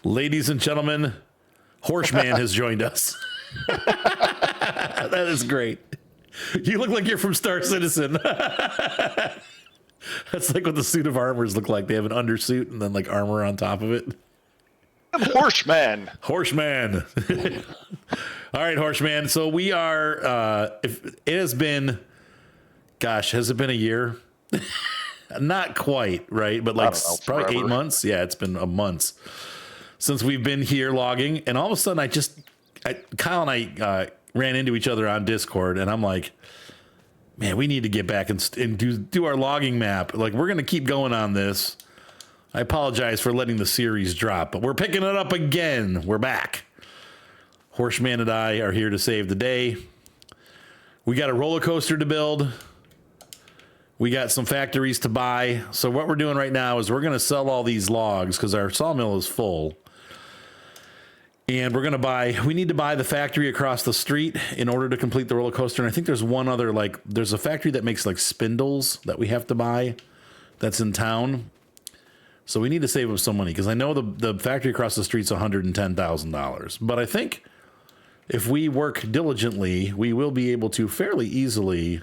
Ladies and gentlemen, Horseman has joined us. That is great. You look like you're from Star Citizen. That's like what the suit of armors look like. They have an undersuit and then like armor on top of it. I'm Horseman. Horseman. All right, Horseman. So we are, if it has been, gosh, has it been a year? Not quite, right? But like probably forever. 8 months. Yeah, it's been a month since we've been here logging. And all of a sudden Kyle and I ran into each other on Discord, and I'm like, man, we need to get back and do our logging map. Like, we're going to keep going on this. I apologize for letting the series drop, but we're picking it up again. We're back. Horseman and I are here to save the day. We got a roller coaster to build. We got some factories to buy. So what we're doing right now is we're going to sell all these logs because our sawmill is full. And we need to buy the factory across the street in order to complete the roller coaster. And I think there's one other, there's a factory that makes like spindles that we have to buy that's in town. So we need to save up some money because I know the factory across the street's $110,000. But I think if we work diligently, we will be able to fairly easily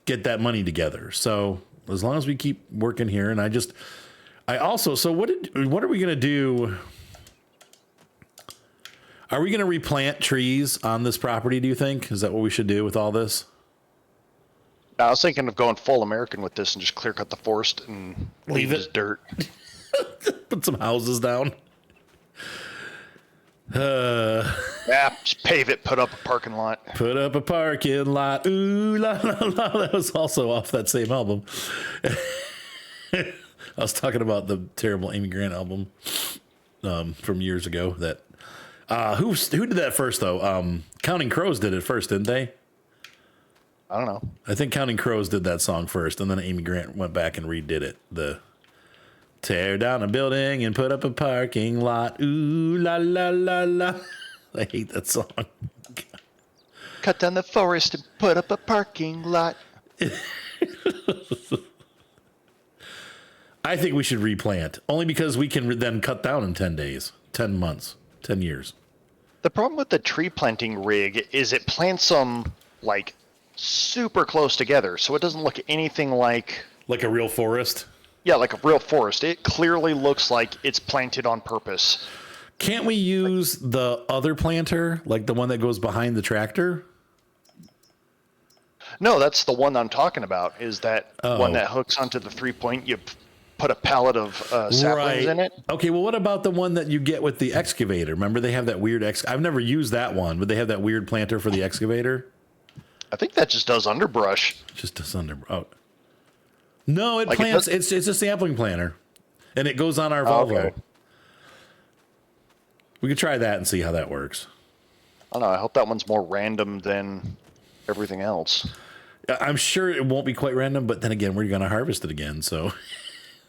get that money together. So as long as we keep working here, and so what are we going to do? Are we going to replant trees on this property, do you think? Is that what we should do with all this? I was thinking of going full American with this and just clear cut the forest and leave it as dirt. Put some houses down. Yeah, just pave it, put up a parking lot. Put up a parking lot. Ooh, la, la, la. That was also off that same album. I was talking about the terrible Amy Grant album from years ago. That who did that first though? Counting Crows did it first, didn't they? I don't know. I think Counting Crows did that song first, and then Amy Grant went back and redid it. The tear down a building and put up a parking lot. Ooh la la la la. I hate that song. Cut down the forest and put up a parking lot. I think we should replant, only because we can then cut down in 10 days, 10 months, 10 years. The problem with the tree planting rig is it plants them like super close together, so it doesn't look anything like a real forest. Yeah, like a real forest. It clearly looks like it's planted on purpose. Can't we use the other planter, like the one that goes behind the tractor? No, that's the one I'm talking about, is that one that hooks onto the 3-point. You put a pallet of saplings in it. Okay, well, what about the one that you get with the excavator? Remember, they have that weird I've never used that one, but they have that weird planter for the excavator. I think that just does underbrush. Just does underbrush. Oh. No, it plants. It's a sampling planter, and it goes on our Volvo. Okay. We could try that and see how that works. I don't know. I hope that one's more random than everything else. I'm sure it won't be quite random, but then again, we're going to harvest it again, so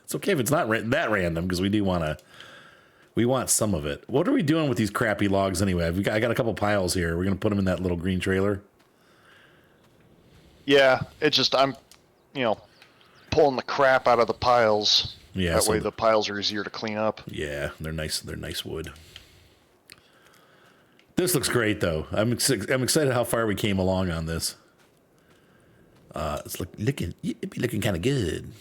it's okay if it's not that random because we want some of it. What are we doing with these crappy logs anyway? I got a couple piles here. We're going to put them in that little green trailer. Yeah, it's just I'm pulling the crap out of the piles. Yeah, that way the piles are easier to clean up. Yeah, they're nice. They're nice wood. This looks great, though. I'm excited how far we came along on this. It's looking kind of good.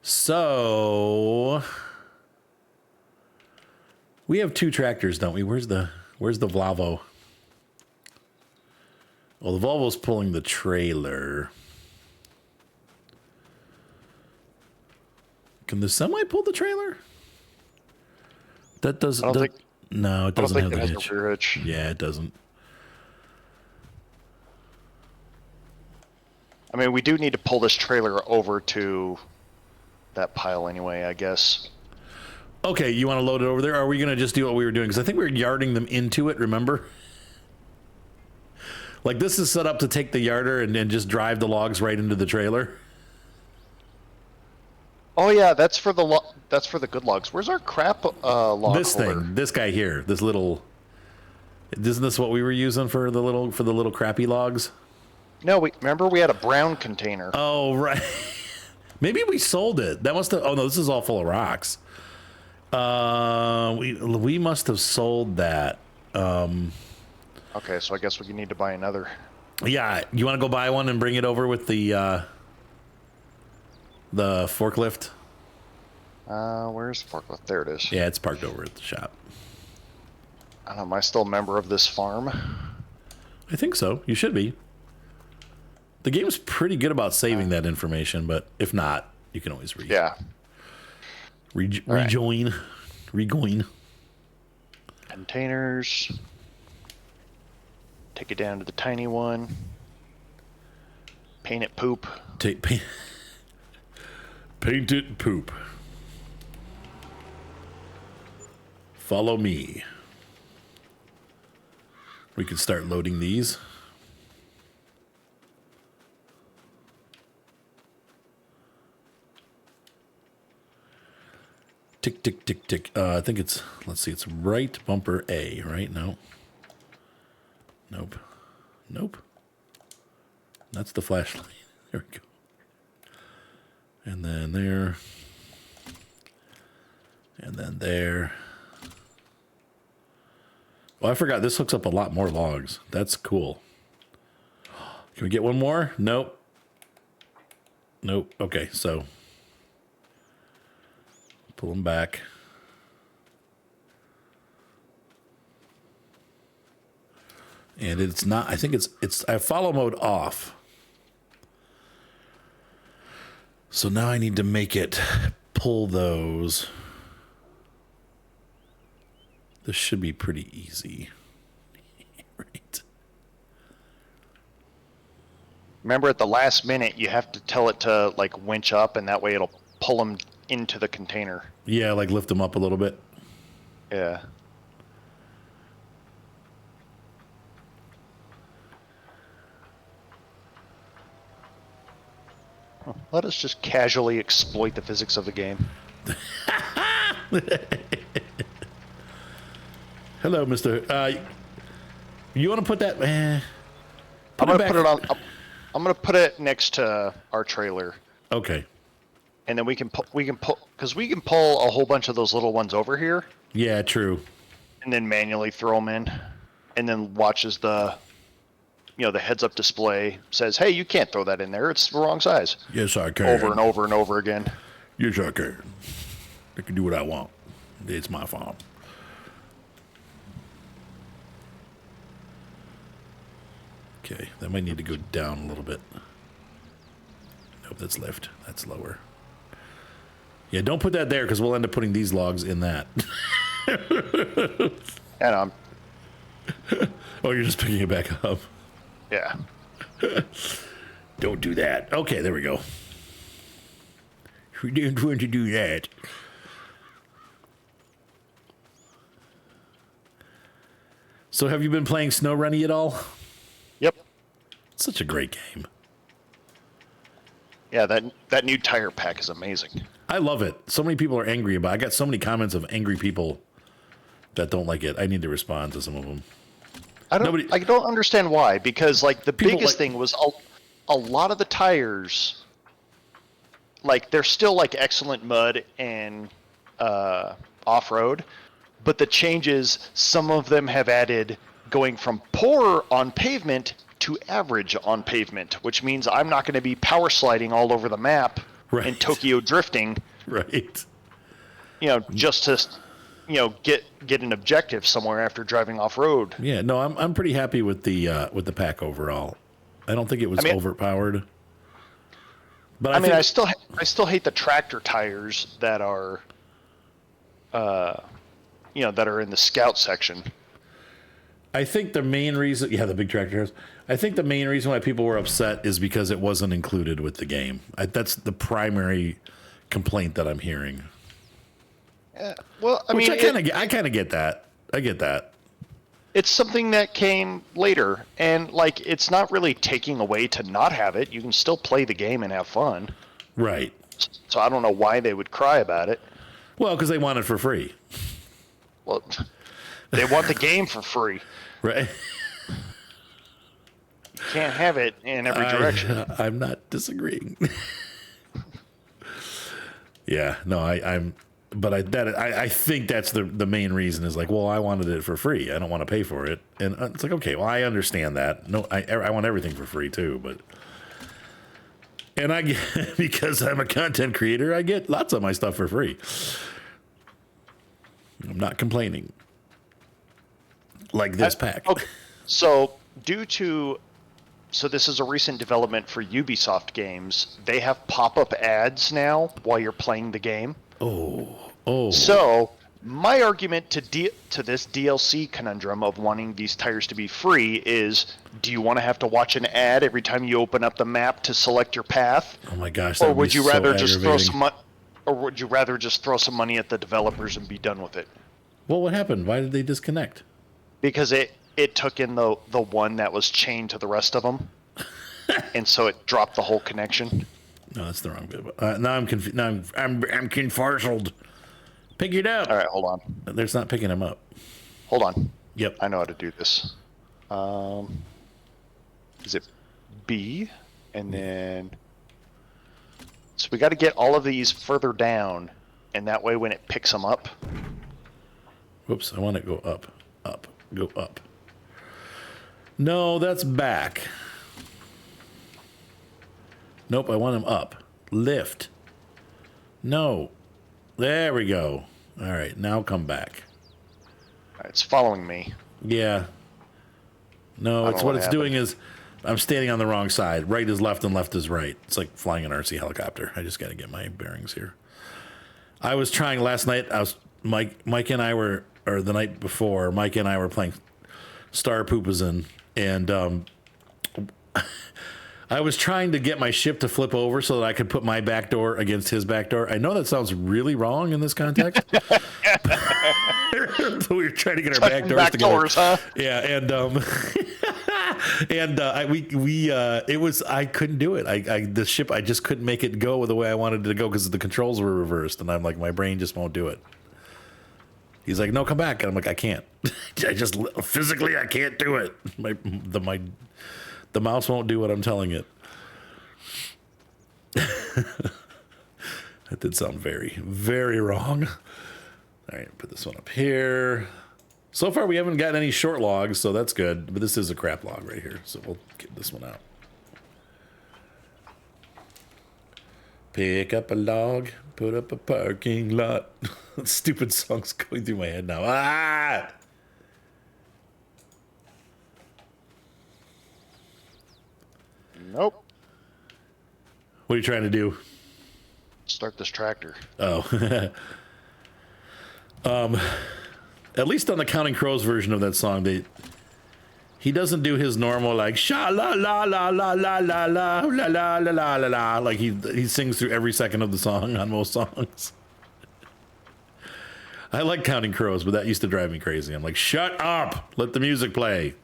So we have 2 tractors, don't we? Where's the Volvo? Well, the Volvo's pulling the trailer. Can the semi pull the trailer? That doesn't. No, it doesn't have the hitch. Yeah, it doesn't. I mean, we do need to pull this trailer over to that pile anyway, I guess. Okay, you want to load it over there? Or are we going to just do what we were doing? Because I think we were yarding them into it, remember? Like, this is set up to take the yarder and just drive the logs right into the trailer. Oh yeah, that's for the good logs. Where's our crap log this holder? This guy here, this little. Isn't this what we were using for the little crappy logs? No, remember we had a brown container. Oh right. Maybe we sold it. That must have. Oh no, this is all full of rocks. We must have sold that. Okay, so I guess we need to buy another. Yeah, you want to go buy one and bring it over with the forklift? Where's the forklift? There it is. Yeah, it's parked over at the shop. I don't know, am I still a member of this farm? I think so. You should be. The game's pretty good about saving that information, but if not, you can always rejoin. Containers. Take it down to the tiny one. Paint it poop. Paint it poop. Follow me. We can start loading these. Tick, tick, tick, tick. I think it's, let's see, it's right bumper A, right? No. Nope. Nope. That's the flashlight. There we go. And then there. And then there. Oh, I forgot. This hooks up a lot more logs. That's cool. Can we get one more? Nope. Nope. Okay, so pull them back. And it's not, I think it's I have follow mode off. So now I need to make it pull those. This should be pretty easy. Right. Remember, at the last minute, you have to tell it to, like, winch up, and that way it'll pull them into the container. Yeah, like lift them up a little bit. Yeah. Let us just casually exploit the physics of the game. Hello, Mr. You want to put that? I'm gonna put it on. I'm gonna put it next to our trailer. Okay. And then we can pull because we can pull a whole bunch of those little ones over here. Yeah, true. And then manually throw them in, and then watches the heads-up display says, "Hey, you can't throw that in there. It's the wrong size." Yes, I can. Over and over and over again. Yes, I can. I can do what I want. It's my farm. Okay, that might need to go down a little bit. Nope, that's lift. That's lower. Yeah, don't put that there because we'll end up putting these logs in that. And Oh, you're just picking it back up. yeah. Don't do that. Okay, there we go. We didn't want to do that. So have you been playing Snow Runny at all? Yep. It's such a great game. Yeah, that new tire pack is amazing. I love it. So many people are angry about it. I got so many comments of angry people that don't like it. I need to respond to some of them. I don't understand why, because like the biggest thing was a lot of the tires, like they're still like excellent mud and off-road, but the changes, some of them have added going from poor on pavement to average on pavement, which means I'm not going to be power sliding all over the map and Tokyo drifting. Right. Just to get an objective somewhere after driving off road. Yeah, no, I'm pretty happy with the pack overall. I don't think it was overpowered. But I still hate the tractor tires that are that are in the scout section. I think the main reason, the big tractor tires. I think the main reason why people were upset is because it wasn't included with the game. That's the primary complaint that I'm hearing. Yeah, well, I kind of get that. I get that. It's something that came later, and like it's not really taking away to not have it. You can still play the game and have fun. Right. So I don't know why they would cry about it. Well, because they want it for free. Well, they want the game for free. Right. You can't have it in every direction. I'm not disagreeing. Yeah, no, I think that's the main reason is like, well, I wanted it for free. I don't want to pay for it. And it's like, okay, well, I understand that. No, I want everything for free too, but. And I get, because I'm a content creator, I get lots of my stuff for free. I'm not complaining. Like this pack. Okay. So this is a recent development for Ubisoft games. They have pop-up ads now while you're playing the game. Oh. So my argument to this DLC conundrum of wanting these tires to be free is: do you want to have to watch an ad every time you open up the map to select your path? Oh my gosh! Or would you rather just throw some money at the developers and be done with it? Well, what happened? Why did they disconnect? Because it took in the one that was chained to the rest of them, and so it dropped the whole connection. No, that's the wrong bit. Now I'm confused. Now I'm confarsled. Pick it up. All right, hold on. There's not picking him up. Hold on. Yep. I know how to do this. Is it B? And then... So we got to get all of these further down, and that way when it picks them up... Whoops, I want to go up. Up. Go up. No, that's back. Nope, I want him up. Lift. No. There we go. All right, now come back. All right, it's following me. Yeah. No, it's what it's doing is I'm standing on the wrong side. Right is left and left is right. It's like flying an RC helicopter. I just got to get my bearings here. I was trying last night. Mike and I were, or the night before, Mike and I were playing Star Poopazin, and I was trying to get my ship to flip over so that I could put my back door against his back door. I know that sounds really wrong in this context. So we were trying to get our back doors together. Doors, huh? Yeah, and it was, I couldn't do it. The ship, I just couldn't make it go the way I wanted it to go because the controls were reversed, and I'm like, my brain just won't do it. He's like, no, come back, and I'm like, I can't. I just physically I can't do it. The mouse won't do what I'm telling it. That did sound very, very wrong. All right, put this one up here. So far, we haven't gotten any short logs, so that's good. But this is a crap log right here, so we'll get this one out. Pick up a log, put up a parking lot. Stupid song's going through my head now. Ah! Nope. What are you trying to do? Start this tractor. Oh. At least on the Counting Crows version of that song, he doesn't do his normal like sha la la la la la la la la la la la la la like he sings through every second of the song on most songs. I like Counting Crows, but that used to drive me crazy. I'm like, shut up, let the music play.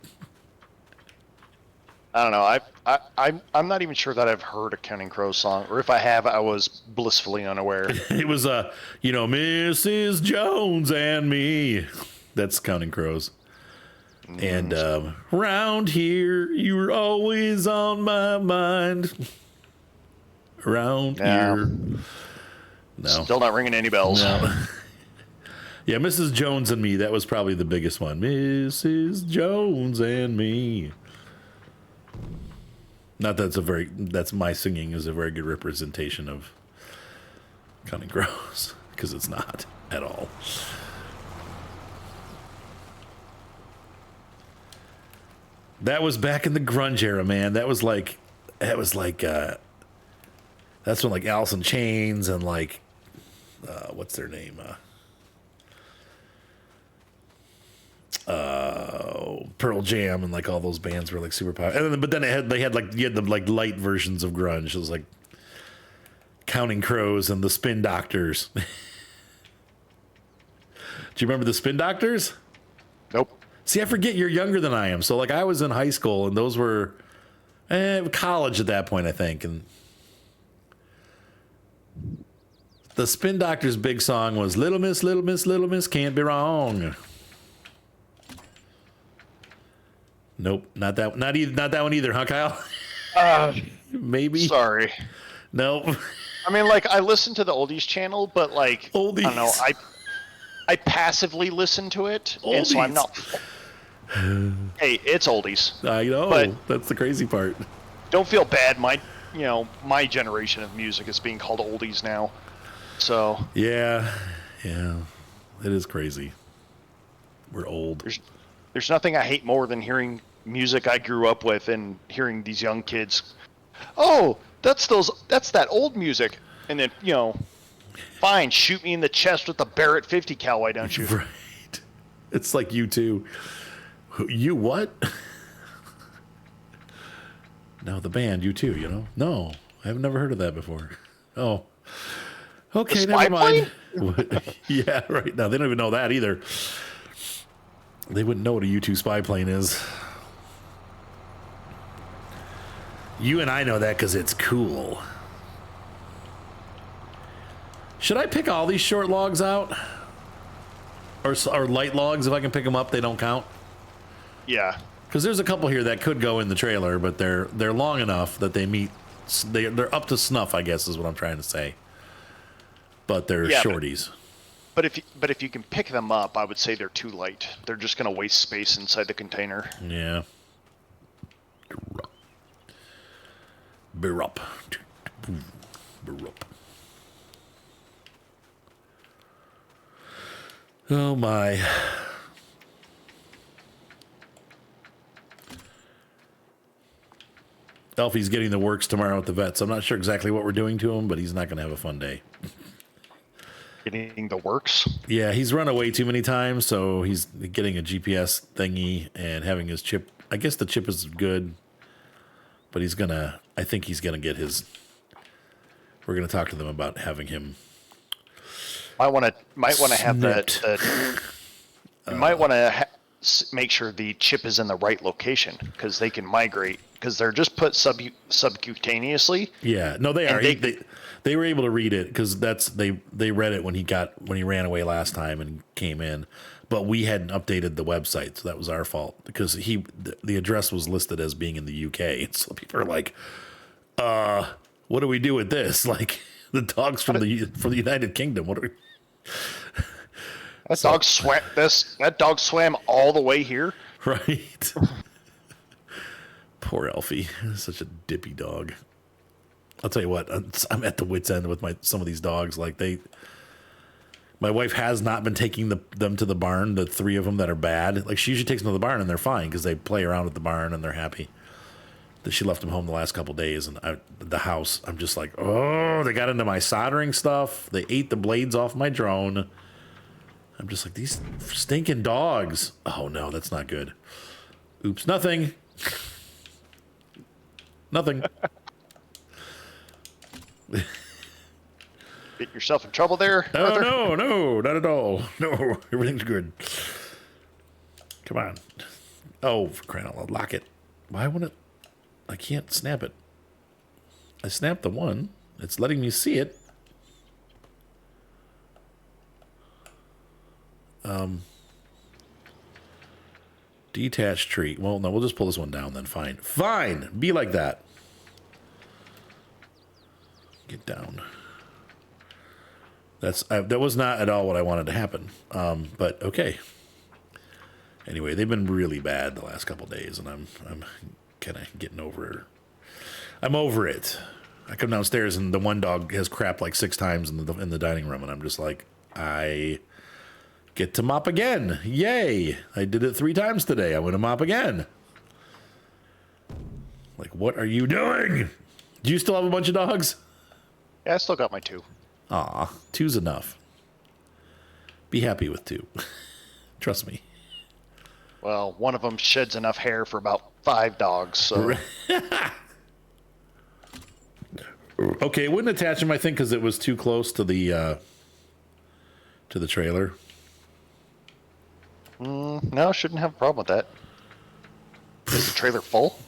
I don't know. I'm not even sure that I've heard a Counting Crows song, or if I have, I was blissfully unaware. It was Mrs. Jones and me. That's Counting Crows. And round here, you were always on my mind. Around here, no, still not ringing any bells. No. Yeah, Mrs. Jones and me. That was probably the biggest one. Mrs. Jones and me. Not that's my singing is a very good representation of Counting Crows, because it's not at all. That was back in the grunge era, man. That's when like Alice in Chains and like what's their name? Pearl Jam and like all those bands were like super popular. But then they had the like light versions of grunge. It was like Counting Crows and the Spin Doctors. Do you remember the Spin Doctors? Nope. See, I forget you're younger than I am. So like I was in high school and those were college at that point, I think. And the Spin Doctors' big song was Little Miss, Little Miss, Little Miss, Can't Be Wrong. Nope, not that one either, huh, Kyle? Uh, Maybe. Sorry. Nope. I mean, like, I listen to the oldies channel, but like, Oldies. I don't know, I passively listen to it, Oldies. and so I'm not. Hey, it's oldies. I know. But that's the crazy part. don't feel bad. My generation of music is being called oldies now. So Yeah, it is crazy. We're old. there's nothing I hate more than hearing music I grew up with and hearing these young kids. Oh, that's that old music, and then fine, shoot me in the chest with the Barrett 50 cal, why don't you? Right. It's like you too. You what? No, the band, you too, No, I've never heard of that before. Oh. Okay, never mind. Yeah, right. Now, they don't even know that either. They wouldn't know what a U-2 spy plane is. You and I know that because it's cool. Should I pick all these short logs out? Or light logs, if I can pick them up, they don't count? Yeah. Because there's a couple here that could go in the trailer, but they're long enough that they're up to snuff, I guess is what I'm trying to say. But they're shorties. But if you can pick them up, I would say they're too light. They're just going to waste space inside the container. Yeah. Bear up. Oh my. Elfie's getting the works tomorrow at the vets. I'm not sure exactly what we're doing to him, but he's not going to have a fun day. Getting the works? Yeah, he's run away too many times, so he's getting a GPS thingy and having his chip. I guess the chip is good, but I think he's gonna get his. We're gonna talk to them about having him. Might want to have that. You might want to make sure the chip is in the right location because they can migrate because they're just put subcutaneously. Yeah, no, they are. They were able to read it because they read it when he ran away last time and came in, but we hadn't updated the website, so that was our fault because the address was listed as being in the UK, so people are like, what do we do with this? Like the dogs from the United Kingdom. What are we? That dog swam all the way here. Right. Poor Elfie. Such a dippy dog. I'll tell you what, I'm at the wit's end with some of these dogs. Like my wife has not been taking them to the barn, the three of them that are bad. Like she usually takes them to the barn and they're fine because they play around at the barn and they're happy. That she left them home the last couple of days and the house, I'm just like, oh, they got into my soldering stuff. They ate the blades off my drone. I'm just like, these stinking dogs. Oh no, that's not good. Oops, nothing. Nothing. Get yourself in trouble there, Arthur? No, not at all. No, everything's good. Come on. Oh, for crying out loud, lock it. Why won't it? I can't snap it. I snapped the one. It's letting me see it. Detached tree. Well, no, we'll just pull this one down then. Fine. Fine. Be like that. Get down. That was not at all what I wanted to happen. But okay. Anyway, they've been really bad the last couple days, and I'm kind of getting over. I'm over it. I come downstairs and the one dog has crapped like 6 times in the dining room, and I'm just like, I get to mop again. Yay! I did it 3 times today. I'm gonna mop again. Like, what are you doing? Do you still have a bunch of dogs? Yeah, I still got my 2. Aw, 2's enough. Be happy with 2. Trust me. Well, one of them sheds enough hair for about 5 dogs, so... Okay, it wouldn't attach him, I think, because it was too close to the trailer. No, shouldn't have a problem with that. Is the trailer full?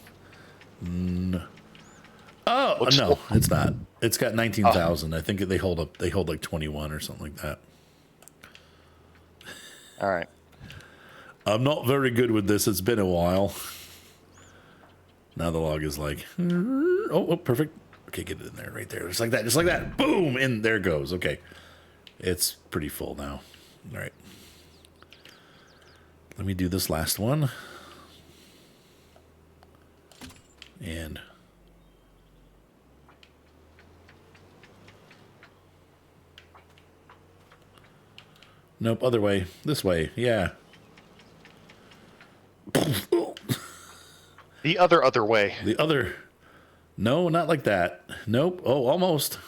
Oh, Looks no, full. it's not. It's got 19,000. I think they hold like 21 or something like that. All right. I'm not very good with this. It's been a while. Now the log is like, oh, perfect. Okay, get it in there, right there. Just like that. Just like that. Boom! And there it goes. Okay. It's pretty full now. All right. Let me do this last one. And... Nope, other way. This way. Yeah. The other way. The other... No, not like that. Nope. Oh, almost.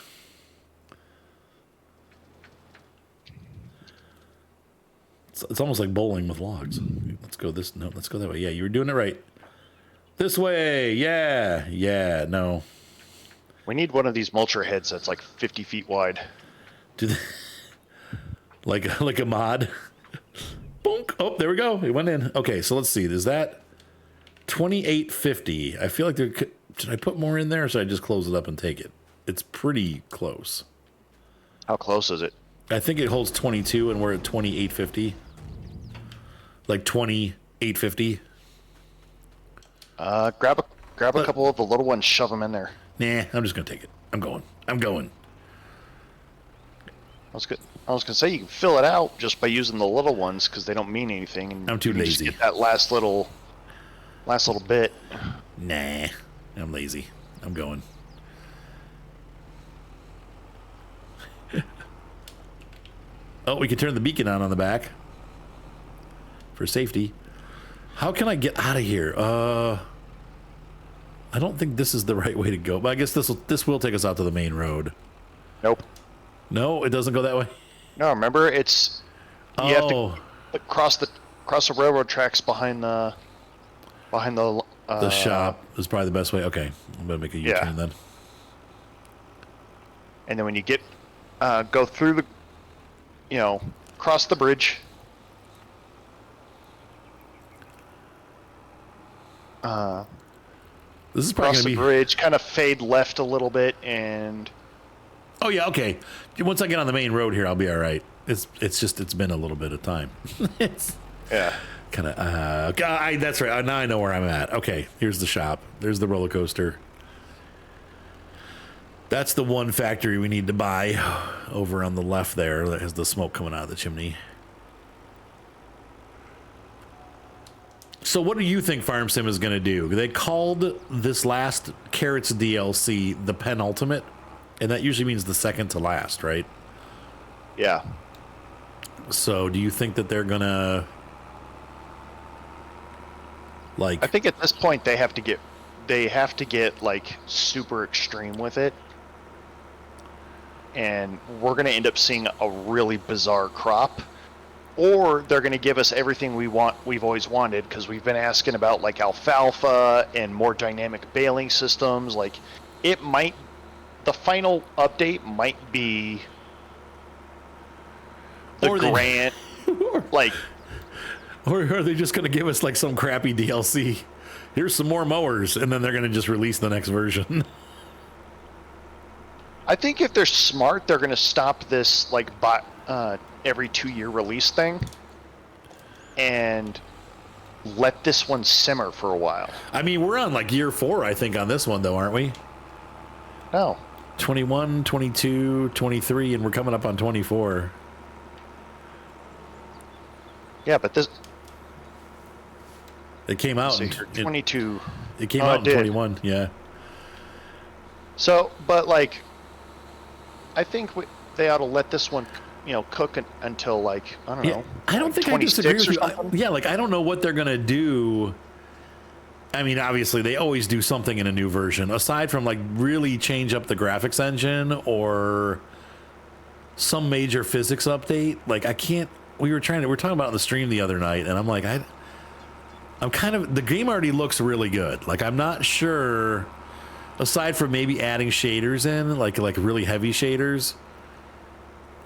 It's almost like bowling with logs. Let's go this. No, let's go that way. Yeah, you were doing it right. This way. Yeah. Yeah. No. We need one of these mulcher heads that's like 50 feet wide. Like a mod. Boonk. Oh, there we go. It went in. Okay, so let's see. Is that 2850? I feel like there could... Should I put more in there or should I just close it up and take it? It's pretty close. How close is it? I think it holds 22 and we're at 2850. Like 2850. Grab a couple of the little ones, shove them in there. Nah, I'm just going to take it. I'm going. I was gonna say you can fill it out just by using the little ones because they don't mean anything. And I'm too lazy. Just get that last little bit. Nah, I'm lazy. I'm going. Oh, we can turn the beacon on the back for safety. How can I get out of here? I don't think this is the right way to go, but I guess this will take us out to the main road. Nope. No, it doesn't go that way. No, remember it's you have to cross the railroad tracks behind the shop is probably the best way. Okay, I'm gonna make a U-turn then. And then when you get go through cross the bridge. This is probably cross gonna the bridge, kind of fade left a little bit, and oh yeah, okay. Once I get on the main road here, I'll be all right. It's been a little bit of time. It's kind of that's right. Now I know where I'm at. Okay, here's the shop. There's the roller coaster. That's the one factory we need to buy over on the left there that has the smoke coming out of the chimney. So what do you think Farm Sim is going to do? They called this last Carrots DLC the penultimate, and that usually means the second to last, right? Yeah. So do you think that they're going to I think at this point they have to get like super extreme with it. And we're going to end up seeing a really bizarre crop. Or they're going to give us everything we've always wanted, because we've been asking about like alfalfa and more dynamic baling systems. Like the final update might be or are they just going to give us like some crappy DLC? Here's some more mowers, and then they're going to just release the next version. I think if they're smart, they're going to stop this like every 2-year release thing and let this one simmer for a while. I mean, we're on like year 4, I think, on this one though, aren't we? No. 21, 22, 23, and we're coming up on 24. Yeah, but this... It came out in 22. It came out in 21, yeah. So, but like, I think they ought to let this one, cook until like, I don't know. I don't think I disagree with you. Like, I don't know what they're going to do. I mean, obviously, they always do something in a new version, aside from like really change up the graphics engine or some major physics update. Like, we were talking about it on the stream the other night, and I'm like, the game already looks really good. Like, I'm not sure, aside from maybe adding shaders in, like really heavy shaders,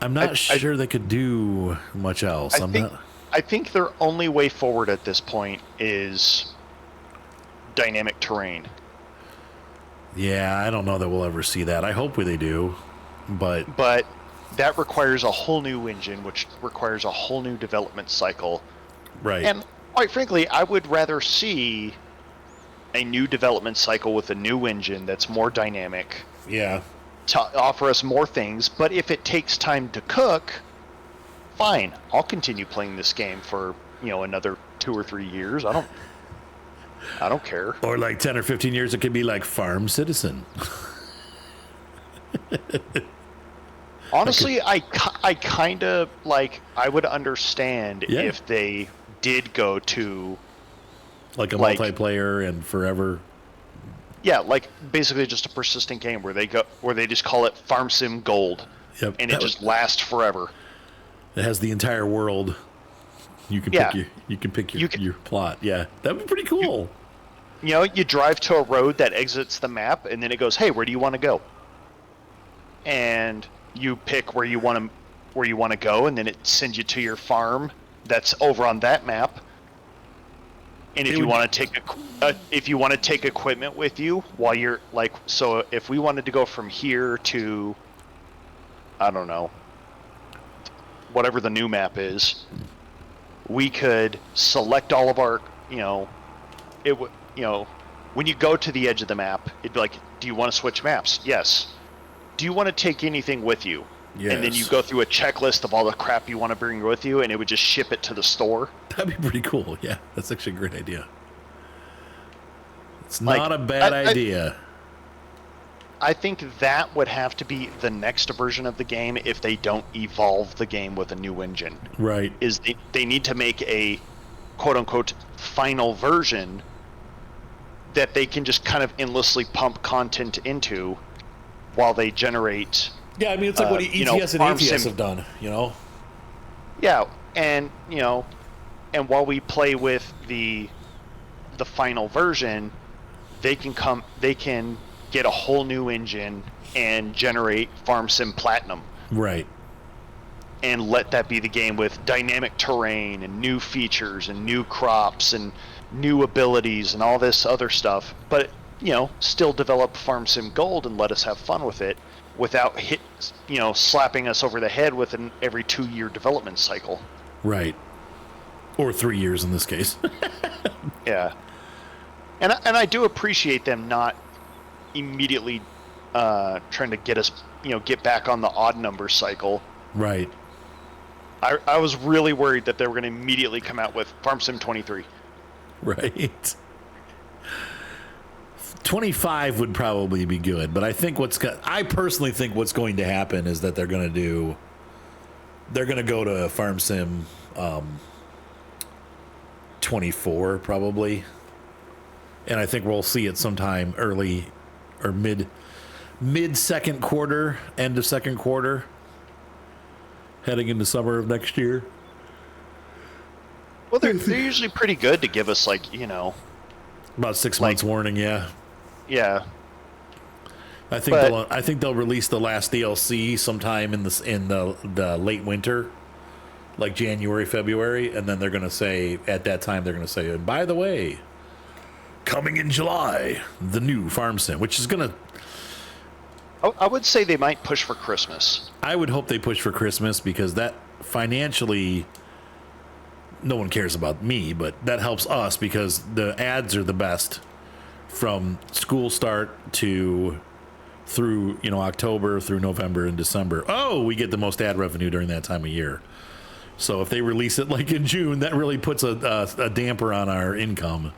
I'm not sure they could do much else. I think their only way forward at this point is dynamic terrain. Yeah, I don't know that we'll ever see that. I hope they do, but that requires a whole new engine, which requires a whole new development cycle. Right. And quite frankly, I would rather see a new development cycle with a new engine that's more dynamic Yeah. to offer us more things. But if it takes time to cook, fine. I'll continue playing this game for, another 2 or 3 years. I don't care. Or like 10 or 15 years, it could be like Farm Citizen. Honestly, I kind of like, I would understand if they did go to like a multiplayer and forever. Yeah, like basically just a persistent game where they just call it Farm Sim Gold. Yep. And it just lasts forever. It has the entire world. You can pick your plot. Yeah. That'd be pretty cool. You drive to a road that exits the map and then it goes, "Hey, where do you want to go?" And you pick where you want to go, and then it sends you to your farm that's over on that map. And if you want to take equipment with you while you're like, so if we wanted to go from here to, I don't know, whatever the new map is, we could select all of our, when you go to the edge of the map, it'd be like, do you want to switch maps? Yes. Do you want to take anything with you? Yes. And then you go through a checklist of all the crap you want to bring with you, and it would just ship it to the store. That'd be pretty cool. Yeah, that's actually a great idea. It's not a bad idea. I think that would have to be the next version of the game if they don't evolve the game with a new engine. Right. Is they need to make a quote-unquote final version that they can just kind of endlessly pump content into while they generate... Yeah, I mean, it's like what ETS and ATS have done, Yeah, and, and while we play with the final version, they can get a whole new engine and generate Farm Sim Platinum. Right. And let that be the game with dynamic terrain and new features and new crops and new abilities and all this other stuff. But, still develop Farm Sim Gold and let us have fun with it without slapping us over the head with an every 2-year development cycle. Right. Or 3 years in this case. Yeah. And I do appreciate them not immediately trying to get us, get back on the odd number cycle. Right. I was really worried that they were going to immediately come out with Farm Sim 23. Right. 25 would probably be good, but I think I personally think what's going to happen is that they're going to go to Farm Sim 24 probably. And I think we'll see it sometime early or mid second quarter, end of second quarter, heading into summer of next year. Well, they're usually pretty good to give us about 6 months warning. Yeah. Yeah. I think they'll release the last DLC sometime in the late winter, like January, February, and then they're going to say at that time and by the way, coming in July, the new Farm Sim, which is going to... I would say they might push for Christmas. I would hope they push for Christmas because that financially, no one cares about me, but that helps us because the ads are the best from school start through October through November and December. Oh, we get the most ad revenue during that time of year. So if they release it like in June, that really puts a damper on our income.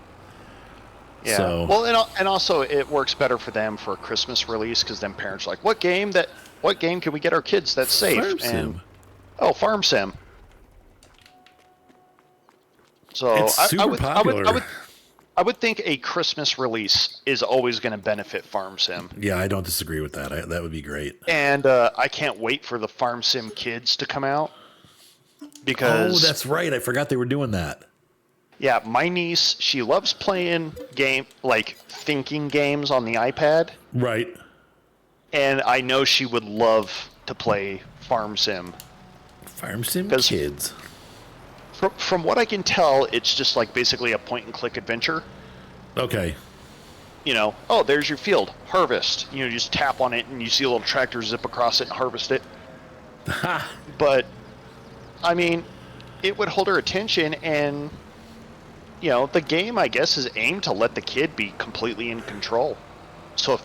Yeah. So. Well, and also it works better for them for a Christmas release because then parents are like, what game can we get our kids that's safe? Farm Sim. Farm Sim. So it's super popular. I would think a Christmas release is always going to benefit Farm Sim. Yeah, I don't disagree with that. That would be great. And I can't wait for the Farm Sim Kids to come out. Because that's right. I forgot they were doing that. Yeah, my niece, she loves playing thinking games on the iPad. Right. And I know she would love to play Farm Sim. Farm Sim Kids. From what I can tell, it's just basically a point-and-click adventure. Okay. There's your field. Harvest. You just tap on it and you see a little tractor zip across it and harvest it. Ha! But, I mean, it would hold her attention and, the game, I guess, is aimed to let the kid be completely in control. So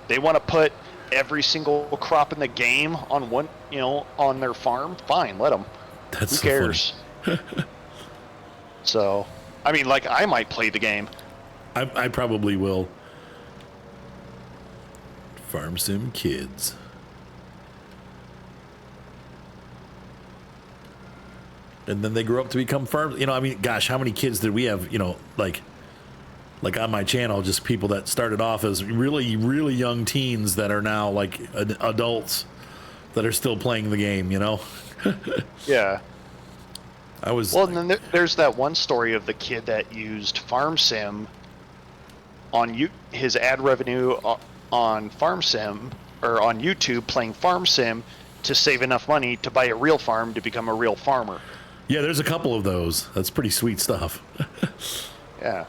They want to put every single crop in the game on one, on their farm. Fine, let them. That's Who so cares? So, I mean, like, I might play the game. I probably will. Farm Sim Kids. And then they grow up to become farm. I mean, gosh, how many kids did we have? Like on my channel, just people that started off as really, really young teens that are now like adults that are still playing the game. Yeah. Well, and then there's that one story of the kid that used Farm Sim on his ad revenue on Farm Sim or on YouTube playing Farm Sim to save enough money to buy a real farm to become a real farmer. Yeah, there's a couple of those. That's pretty sweet stuff. Yeah.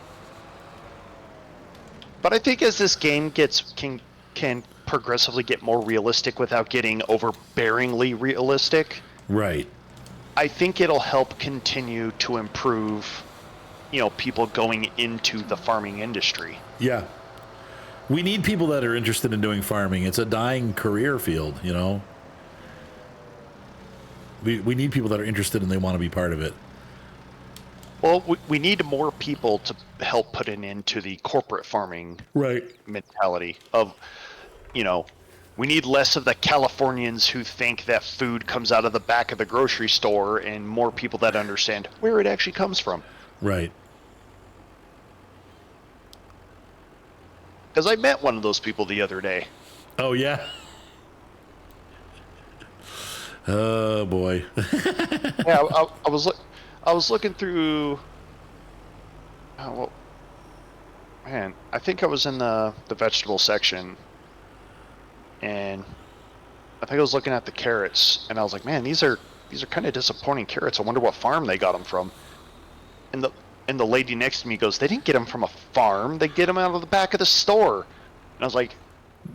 But I think as this game can progressively get more realistic without getting overbearingly realistic. Right. I think it'll help continue to improve, people going into the farming industry. Yeah. We need people that are interested in doing farming. It's a dying career field, We need people that are interested and they want to be part of it. Well, we need more people to help put an end to the corporate farming mentality of, we need less of the Californians who think that food comes out of the back of the grocery store and more people that understand where it actually comes from. Right. Because I met one of those people the other day. Oh, yeah? Oh, boy. Yeah, I was looking through... man, I think I was in the vegetable section, and I think I was looking at the carrots, and I was like, man, these are kind of disappointing carrots. I wonder what farm they got them from. And the lady next to me goes, they didn't get them from a farm. They get them out of the back of the store. And I was like,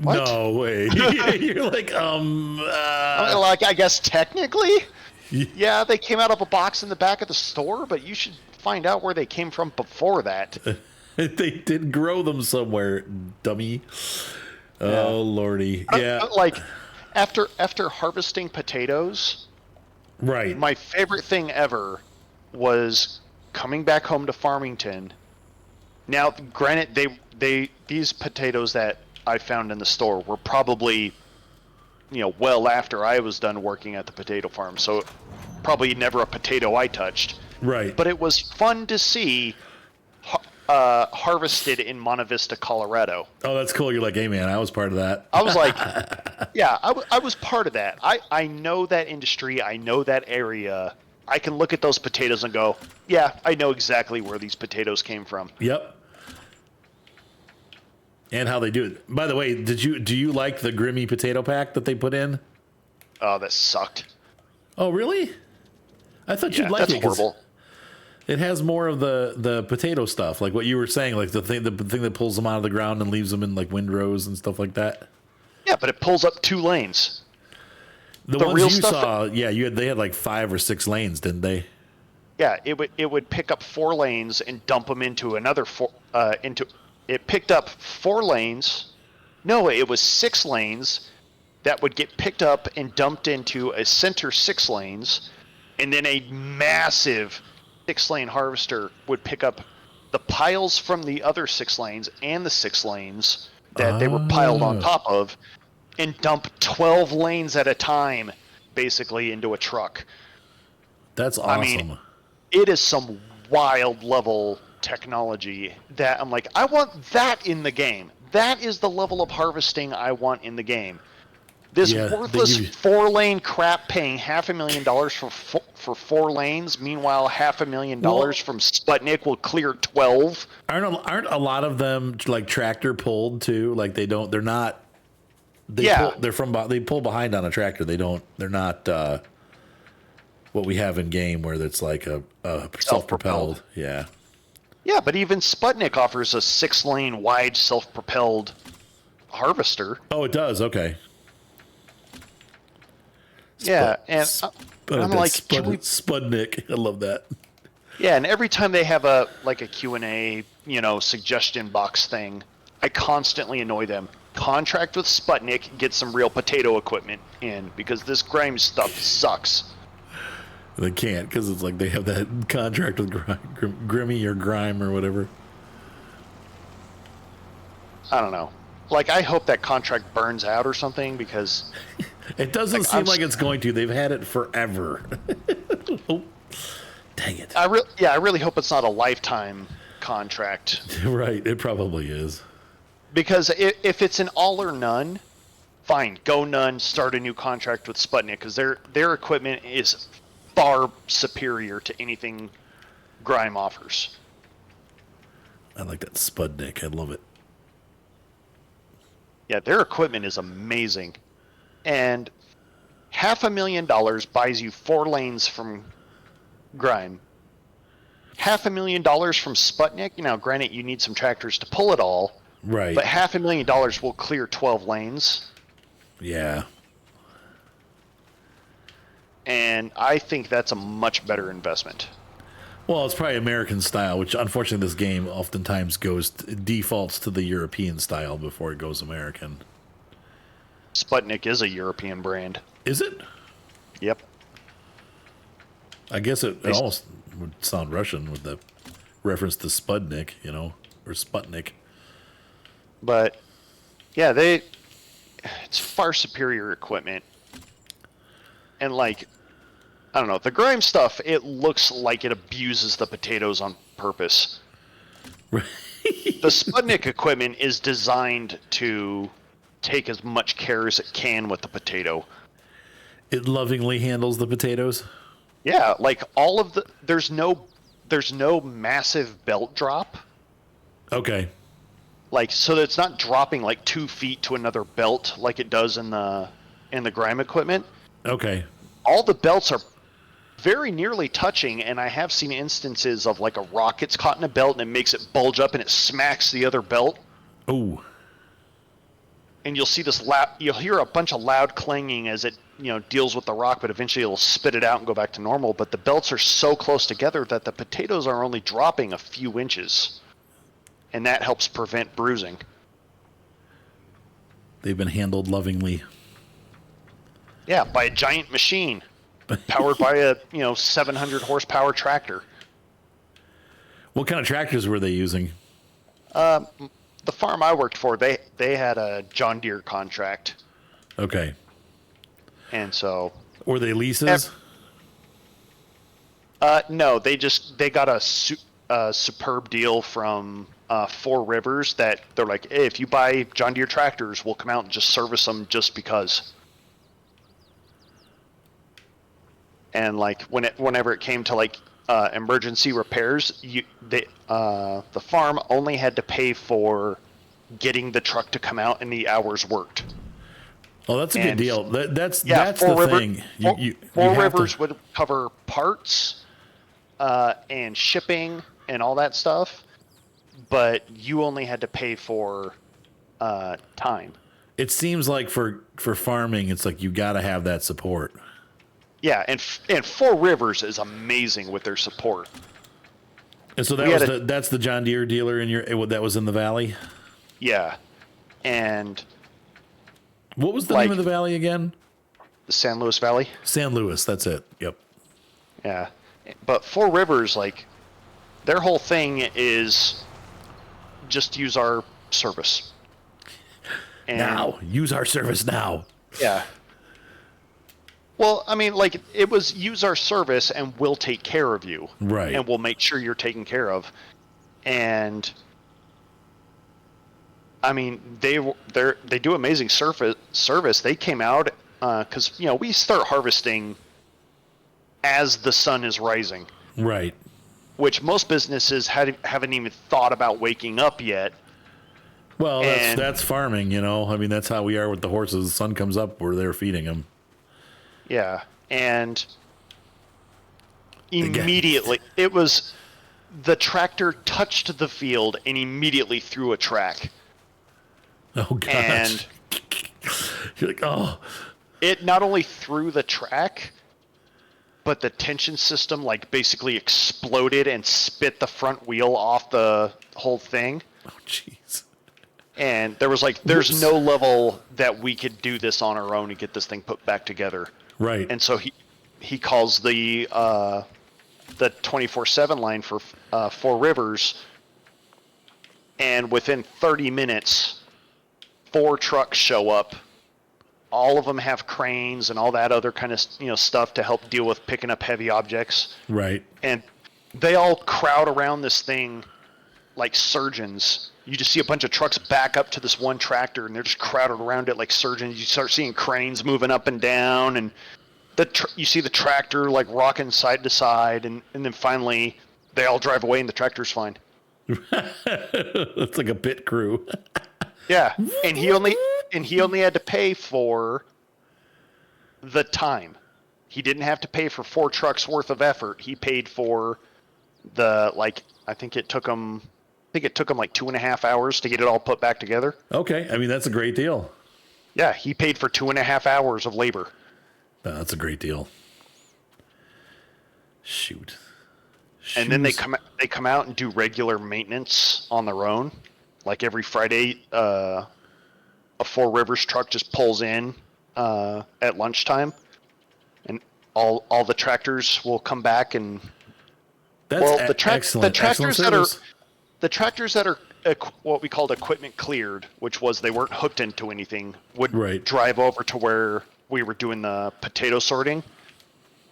what? No way. You're like, like, I guess technically, yeah, they came out of a box in the back of the store, but you should find out where they came from before that. They did grow them somewhere, dummy. Yeah. Oh, Lordy. Yeah. Like, after harvesting potatoes, right. My favorite thing ever was coming back home to Farmington. Now, granted, these potatoes that I found in the store were probably, well after I was done working at the potato farm, so probably never a potato I touched. Right. But it was fun to see harvested in Monte Vista, Colorado. Oh, that's cool. You're like, hey, man, I was part of that. I was like, yeah, I was part of that. I know that industry. I know that area. I can look at those potatoes and go, yeah, I know exactly where these potatoes came from. Yep. And how they do it. By the way, do you like the Grimmy potato pack that they put in? Oh, that sucked. Oh, really? I thought you'd like it. That's horrible. It has more of the potato stuff, like what you were saying, like the thing that pulls them out of the ground and leaves them in like windrows and stuff like that. Yeah, but it pulls up 2 lanes. The ones you saw, they had like 5 or 6 lanes, didn't they? Yeah, it would pick up 4 lanes and dump them into another 4 It picked up 4 lanes. No, it was 6 lanes that would get picked up and dumped into a center 6 lanes, and then a massive 6-lane harvester would pick up the piles from the other 6 lanes and the 6 lanes that they were piled on top of, and dump 12 lanes at a time, basically, into a truck. That's awesome. I mean, it is some wild level technology that I'm like, I want that in the game. That is the level of harvesting I want in the game. This worthless 4-lane crap paying $500,000 for 4 lanes. Meanwhile, $500,000 from Sputnik will clear 12. Aren't a lot of them like tractor pulled too? Like they pull behind on a tractor. They're not what we have in game where it's like a self-propelled. Yeah. Yeah, but even Sputnik offers a 6-lane wide self-propelled harvester. Oh, it does. Okay. Yeah, and I'm like, Sputnik. I love that. Yeah, and every time they have a Q&A, suggestion box thing, I constantly annoy them. contract with Sputnik, get some real potato equipment in, because this grime stuff sucks. They can't, because it's like they have that contract with Grimmy or Grime or whatever. I don't know. Like, I hope that contract burns out or something, because it doesn't seem like it's going to. They've had it forever. Oh, dang it. I really hope it's not a lifetime contract. Right, it probably is. Because if it's an all or none, fine, go none, start a new contract with Sputnik, because their equipment is far superior to anything Grime offers. I like that Sputnik. I love it. Yeah, their equipment is amazing. And $500,000 buys you 4 lanes from Grime. $500,000 from Sputnik. Now, granted, you need some tractors to pull it all. Right. But $500,000 will clear 12 lanes. Yeah. And I think that's a much better investment. Well, it's probably American style, which unfortunately this game oftentimes defaults to the European style before it goes American. Sputnik is a European brand. Is it? Yep. I guess it almost would sound Russian with the reference to Sputnik, or Sputnik. But yeah, it's far superior equipment. And like, I don't know, the Grime stuff, it looks like it abuses the potatoes on purpose. Right. The Sputnik equipment is designed to take as much care as it can with the potato. It lovingly handles the potatoes? Yeah, like there's no massive belt drop. Okay. Like, so that it's not dropping like 2 feet to another belt like it does in the Grime equipment. Okay. All the belts are very nearly touching, and I have seen instances of like a rock gets caught in a belt and it makes it bulge up and it smacks the other belt. Oh. And you'll see you'll hear a bunch of loud clanging as it, deals with the rock, but eventually it'll spit it out and go back to normal. But the belts are so close together that the potatoes are only dropping a few inches. And that helps prevent bruising. They've been handled lovingly. Yeah, by a giant machine. Powered by a 700 horsepower tractor. What kind of tractors were they using? The farm I worked for, they had a John Deere contract. Okay. And so were they leases? No, they got a superb deal from 4 Rivers that they're like, hey, if you buy John Deere tractors, we'll come out and just service them just because. And like whenever it came to like emergency repairs, the farm only had to pay for getting the truck to come out and the hours worked. Oh, that's a good deal. That's Four the thing. Four Rivers would cover parts and shipping and all that stuff, but you only had to pay for time. It seems like for farming, it's like you got to have that support. Yeah, and Four Rivers is amazing with their support. And so that's the John Deere dealer that was in the valley? Yeah. And what was the name of the valley again? The San Luis Valley. San Luis, that's it. Yep. Yeah. But Four Rivers, like, their whole thing is just use our service. Use our service now. Yeah. Well, I mean, like, it was use our service and we'll take care of you. Right. And we'll make sure you're taken care of. And I mean, they do amazing service. They came out because we start harvesting as the sun is rising. Right. Which most businesses haven't even thought about waking up yet. Well, that's farming, I mean, that's how we are with the horses. The sun comes up, we're there feeding them. Yeah, and immediately it was the tractor touched the field and immediately threw a track. Oh gosh! And you're like, oh, it not only threw the track, but the tension system like basically exploded and spit the front wheel off the whole thing. Oh jeez! And there was like, there's no level that we could do this on our own and get this thing put back together. Right. And so he calls the 24/7 line for Four Rivers, and within 30 minutes, 4 trucks show up. All of them have cranes and all that other kind of stuff to help deal with picking up heavy objects. Right. And they all crowd around this thing like surgeons. You just see a bunch of trucks back up to this one tractor, and they're just crowded around it like surgeons. You start seeing cranes moving up and down, and you see the tractor like rocking side to side, and then finally they all drive away, and the tractor's fine. It's like a pit crew. Yeah, and he only had to pay for the time. He didn't have to pay for 4 trucks worth of effort. He paid for the I think it took him like 2.5 hours to get it all put back together. Okay, I mean that's a great deal. Yeah, he paid for 2.5 hours of labor. Oh, that's a great deal. Shoot. And then they come out and do regular maintenance on their own. Like every Friday, a Four Rivers truck just pulls in at lunchtime, and all the tractors will come back and excellent. The tractors that are what we called equipment cleared, which was they weren't hooked into anything, would drive over to where we were doing the potato sorting.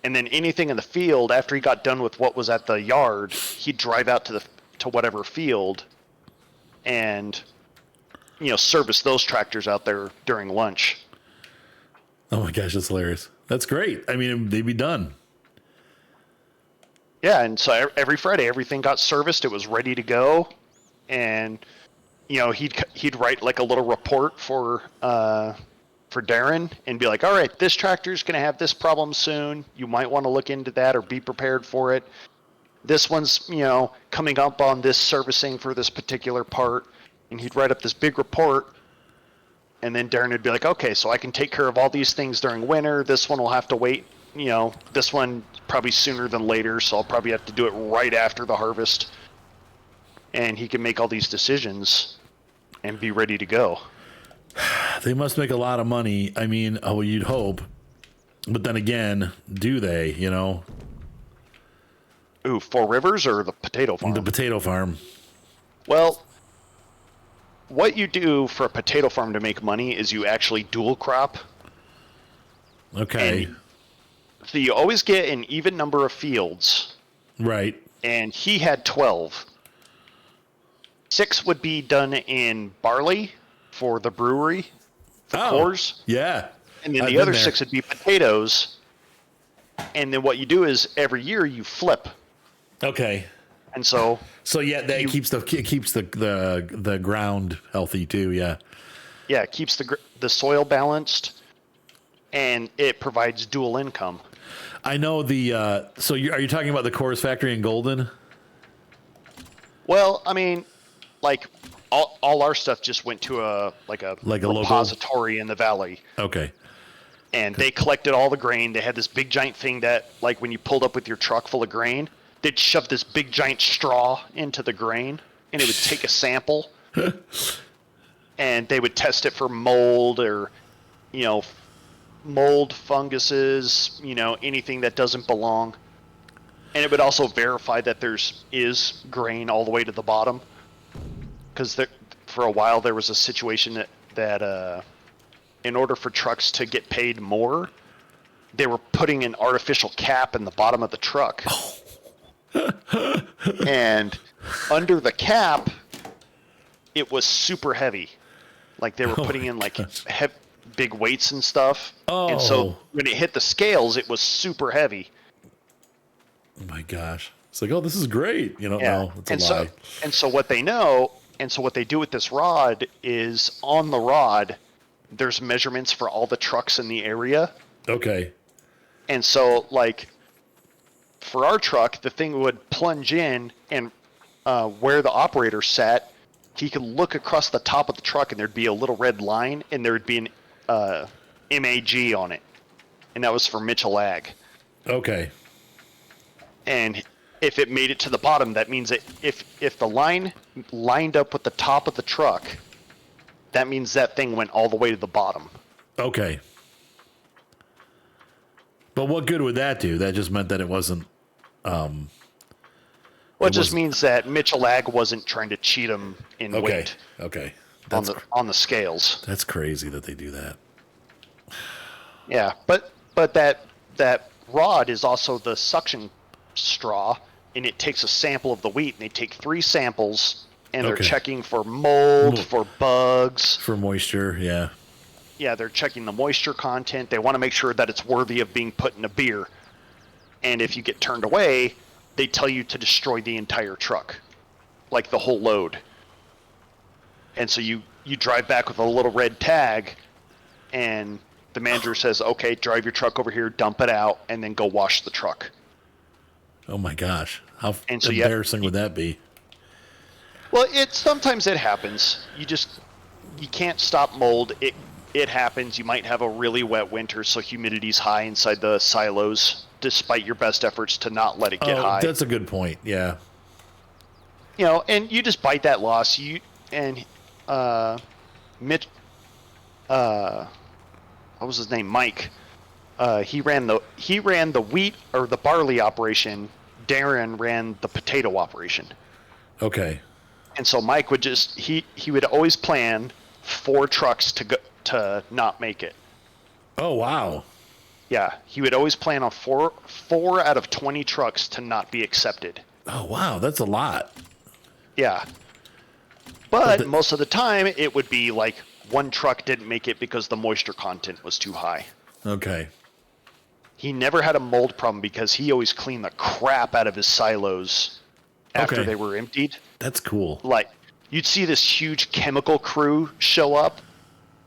And then anything in the field, after he got done with what was at the yard, he'd drive out to whatever field and service those tractors out there during lunch. Oh my gosh, that's hilarious. That's great. I mean, they'd be done. Yeah, and so every Friday everything got serviced, it was ready to go, and he'd write like a little report for Darren and be like, all right, this tractor's going to have this problem soon. You might want to look into that or be prepared for it. This one's, coming up on this servicing for this particular part. And he'd write up this big report. And then Darren would be like, okay, so I can take care of all these things during winter. This one will have to wait. This one probably sooner than later. So I'll probably have to do it right after the harvest. And he can make all these decisions and be ready to go. They must make a lot of money. I mean, you'd hope. But then again, do they, Ooh, Four Rivers or the potato farm? The potato farm. Well, what you do for a potato farm to make money is you actually dual crop. Okay. So you always get an even number of fields. Right. And he had 12. 6 would be done in barley for the brewery, the cores. Yeah. And then the other 6 would be potatoes. And then what you do is every year you flip. Okay. And so yeah, that keeps the ground healthy too. Yeah. Yeah, it keeps the soil balanced, and it provides dual income. I know the. So are you talking about the Coors factory in Golden? Well, I mean, like all our stuff just went to a repository local in the valley. Okay. And they collected all the grain. They had this big giant thing that, like, when you pulled up with your truck full of grain, they'd shove this big giant straw into the grain, and it would take a sample, and they would test it for mold or, mold, funguses, anything that doesn't belong. And it would also verify that is grain all the way to the bottom. Because for a while there was a situation that in order for trucks to get paid more, they were putting an artificial cap in the bottom of the truck. And under the cap, it was super heavy. Like they were putting in like big weights and stuff. Oh. And so when it hit the scales, it was super heavy. Oh my gosh. It's like, oh, this is great. No, it's a lie. So what they do with this rod is on the rod, there's measurements for all the trucks in the area. Okay. And so, like, for our truck, the thing would plunge in, and where the operator sat, he could look across the top of the truck, and there'd be a little red line, and there would be an MAG on it. And that was for Mitchell Ag. Okay. And if it made it to the bottom, that means that if the line lined up with the top of the truck, that means that thing went all the way to the bottom. Okay. But what good would that do? That just meant that it wasn't. Well, it just means that Mitchell Ag wasn't trying to cheat him in weight. Okay. On the scales. That's crazy that they do that. Yeah, but that rod is also the suction straw, and it takes a sample of the wheat, and they take 3 samples, and they're checking for mold, for bugs, for moisture. Yeah. Yeah, they're checking the moisture content. They want to make sure that it's worthy of being put in a beer. And if you get turned away, they tell you to destroy the entire truck, like the whole load. And so you drive back with a little red tag, and the manager says, okay, drive your truck over here, dump it out, and then go wash the truck. Oh my gosh. How embarrassing would that be? Well, sometimes it happens. You can't stop mold. It happens. You might have a really wet winter, so humidity's high inside the silos, despite your best efforts to not let it get high. That's a good point. Yeah. And you just bite that loss. Mitch, what was his name? Mike. He ran the wheat or the barley operation. Darren ran the potato operation. Okay. And so Mike would he would always plan 4 trucks to not make it. Oh wow. Yeah, he would always plan on 4 out of 20 trucks to not be accepted. Oh wow, that's a lot. Yeah. But most of the time it would be like 1 truck didn't make it because the moisture content was too high. Okay. He never had a mold problem because he always cleaned the crap out of his silos after they were emptied. That's cool. Like, you'd see this huge chemical crew show up,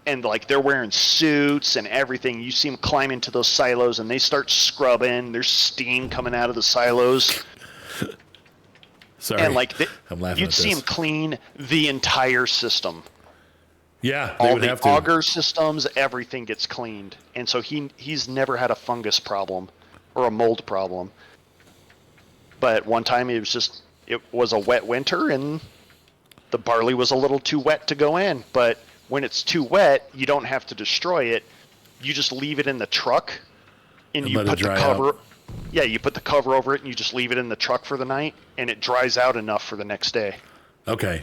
and like they're wearing suits and everything. You see them climb into those silos, and they start scrubbing. There's steam coming out of the silos. Sorry, and like I'm laughing. You'd see him clean the entire system. Yeah, all the auger systems, everything gets cleaned, and so he's never had a fungus problem or a mold problem. But one time it was a wet winter, and the barley was a little too wet to go in. But when it's too wet, you don't have to destroy it. You just leave it in the truck, and you put the cover. Yeah, you put the cover over it, and you just leave it in the truck for the night, and it dries out enough for the next day. Okay.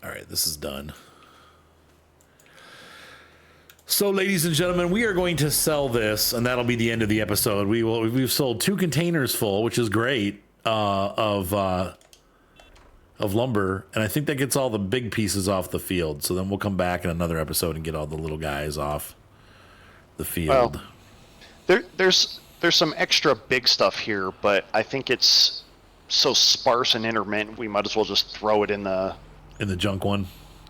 All right, this is done. So, ladies and gentlemen, we are going to sell this, and that'll be the end of the episode. We've sold 2 containers full, which is great, of lumber, and I think that gets all the big pieces off the field. So then we'll come back in another episode and get all the little guys off the field. Well, there's some extra big stuff here, but I think it's so sparse and intermittent, we might as well just throw it in the junk one.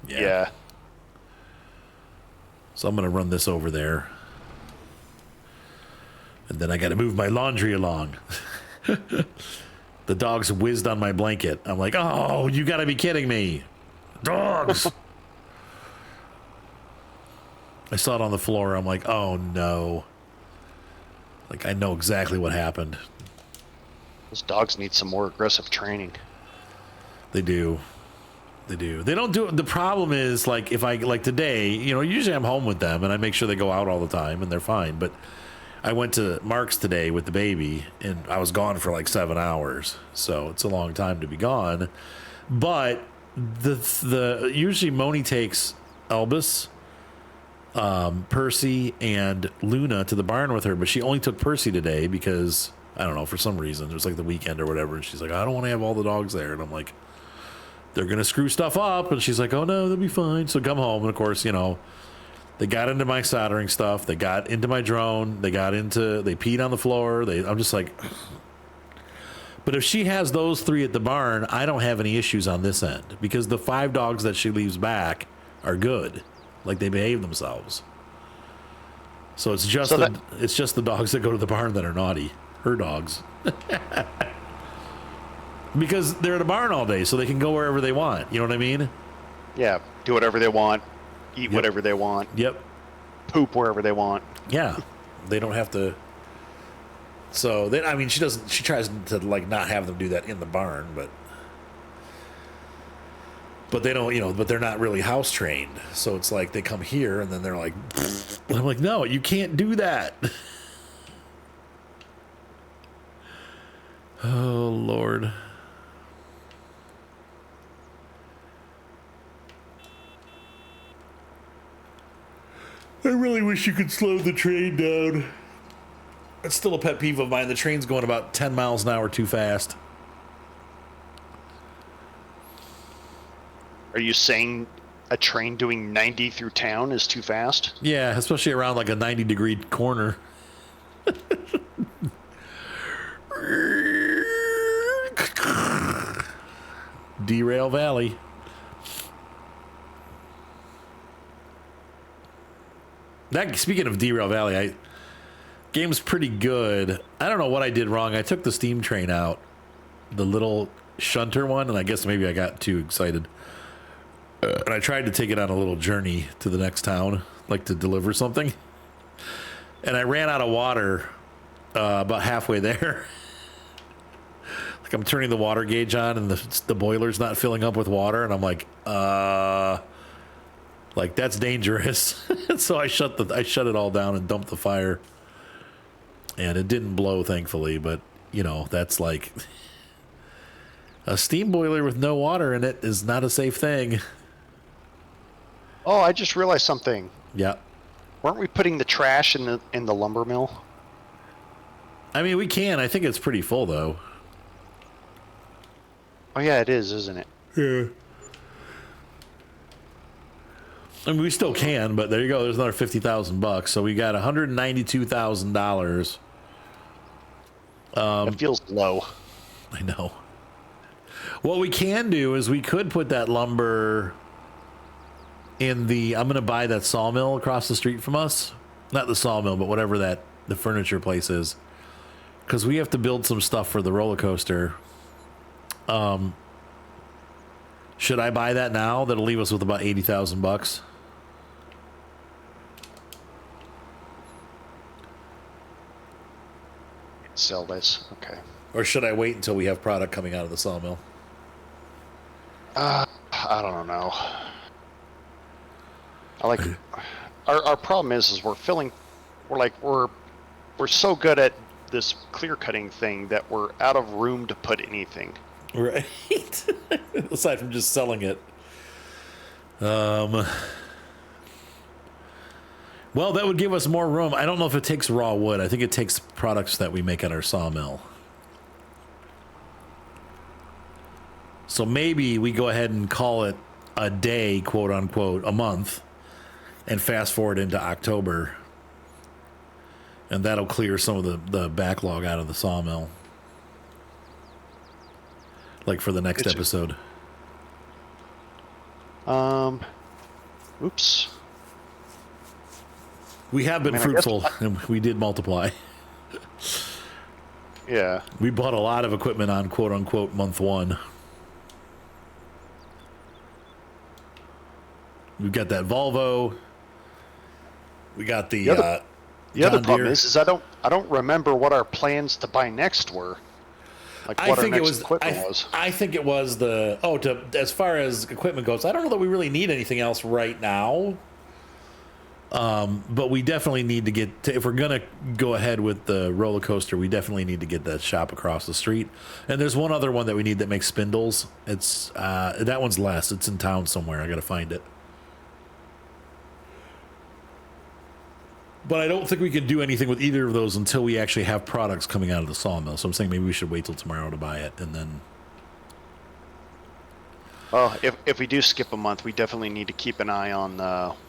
Yeah. So I'm going to run this over there. And then I got to move my laundry along. The dogs whizzed on my blanket. I'm like, oh, you got to be kidding me. Dogs. I saw it on the floor. I'm like, oh, no. Like, I know exactly what happened. Those dogs need some more aggressive training. They do. They don't do it. The problem is, like, if I, like today, usually I'm home with them and I make sure they go out all the time and they're fine. But I went to Mark's today with the baby and I was gone for like 7 hours. So it's a long time to be gone. But usually Moni takes Elvis, Percy, and Luna to the barn with her. But she only took Percy today because, I don't know, for some reason. It was like the weekend or whatever. And she's like, I don't want to have all the dogs there. And I'm like, they're going to screw stuff up. And she's like, oh, no, they'll be fine. So come home. And, of course, they got into my soldering stuff. They got into my drone. They peed on the floor. I'm just like, but if she has those 3 at the barn, I don't have any issues on this end because the 5 dogs that she leaves back are good. Like, they behave themselves. So it's just the dogs that go to the barn that are naughty. Her dogs. Because they're at a barn all day, so they can go wherever they want. You know what I mean? Yeah, do whatever they want, eat whatever they want. Yep. Poop wherever they want. Yeah, they don't have to. So she tries to like not have them do that in the barn, but but they don't, but they're not really house trained. So it's like they come here and then they're like, I'm like, no, you can't do that. Oh, Lord. I really wish you could slow the train down. It's still a pet peeve of mine. The train's going about 10 miles an hour too fast. Are you saying a train doing 90 through town is too fast? Yeah, especially around like a 90-degree corner. Derail Valley. Speaking of Derail Valley, game's pretty good. I don't know what I did wrong. I took the steam train out, the little shunter one, and I guess maybe I got too excited. And I tried to take it on a little journey to the next town, like to deliver something. And I ran out of water about halfway there. Like I'm turning the water gauge on, and the boiler's not filling up with water, and I'm like that's dangerous. So I shut it all down and dumped the fire. And it didn't blow, thankfully, but that's like a steam boiler with no water in it is not a safe thing. Oh, I just realized something. Yeah. Weren't we putting the trash in the lumber mill? I mean, we can. I think it's pretty full though. Oh yeah, it is, isn't it? Yeah. I mean, we still can, but there you go. There's another $50,000. So we got $192,000. It feels low. I know. What we can do is we could put that lumber in I'm going to buy that sawmill across the street from us. Not the sawmill, but whatever the furniture place is. Because we have to build some stuff for the roller coaster. Should I buy that now? That'll leave us with about $80,000. Sell this, okay. Or should I wait until we have product coming out of the sawmill? I don't know. Our problem is we're so good at this clear cutting thing that we're out of room to put anything. Right. Aside from just selling it. Well, that would give us more room. I don't know if it takes raw wood. I think it takes products that we make at our sawmill. So maybe we go ahead and call it a day, quote unquote, a month, and fast forward into October. And that'll clear some of the backlog out of the sawmill. Like for the next episode. Oops. We have been fruitful, and we did multiply. Yeah. We bought a lot of equipment on quote unquote month one. We've got that Volvo. We got the other problem is I don't remember what our plans to buy next were. Like what our next equipment was. I think it was as far as equipment goes, I don't know that we really need anything else right now. But we definitely need to if we're going to go ahead with the roller coaster, we definitely need to get that shop across the street. And there's one other one that we need that makes spindles. It's that one's less. It's in town somewhere. I got to find it. But I don't think we can do anything with either of those until we actually have products coming out of the sawmill. So I'm saying maybe we should wait till tomorrow to buy it, and then. Well, if we do skip a month, we definitely need to keep an eye on